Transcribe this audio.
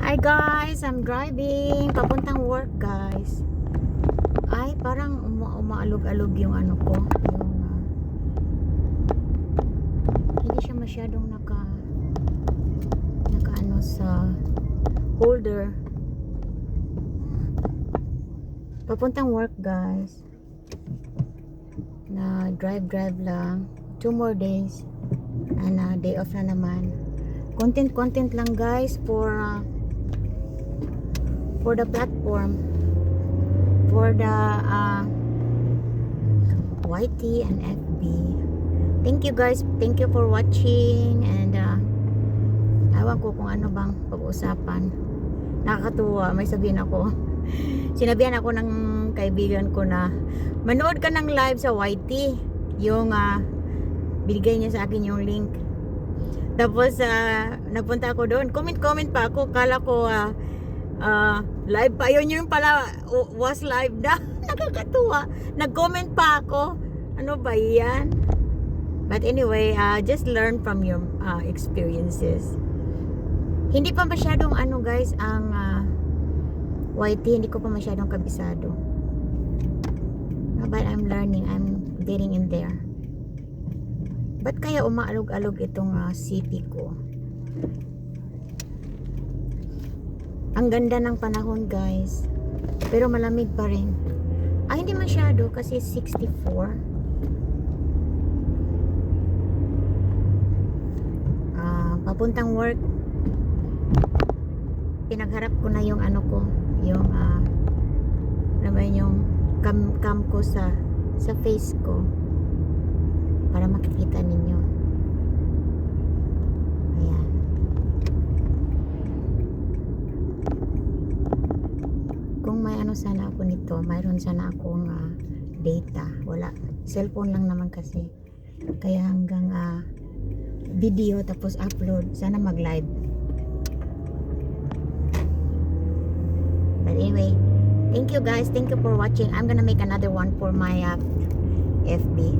Hi guys, I'm driving papuntang work guys. Ay, parang umaalog-alog yung ano ko, yung hindi siya masyadong naka ano sa holder. Papuntang work guys. Na drive lang. 2 more days. And day off na naman. Content lang guys for the platform, for the YT and FB. Thank you guys, thank you for watching, and awan ko kung ano bang pag-usapan. Nakakatuwa, may sabihin ako. Sinabihan ako ng kaibigan ko na manood ka ng live sa YT, yung binigay niya sa akin yung link. Tapos napunta ako doon, comment pa ako, kala ko live pa yun, yung pala was live na. Nakakatuwa, nag-comment pa ako, ano ba yan? But anyway, just learn from your experiences. Hindi pa masyadong ano guys ang YT, hindi ko pa masyadong kabisado, but I'm learning, I'm getting in there. Ba't kaya umaalog-alog itong CP ko? Ang ganda ng panahon guys, pero malamig pa rin. Hindi masyado kasi 64. Papuntang work, pinagharap ko na yung ano ko, yung naman yung cam ko sa face ko para makikita ninyo. Ayan. Kung may ano sana ako nito, mayroon sana akong data. Wala, cellphone lang naman kasi, kaya hanggang video tapos upload, sana mag live. But anyway, thank you guys, thank you for watching. I'm gonna make another one for my FB.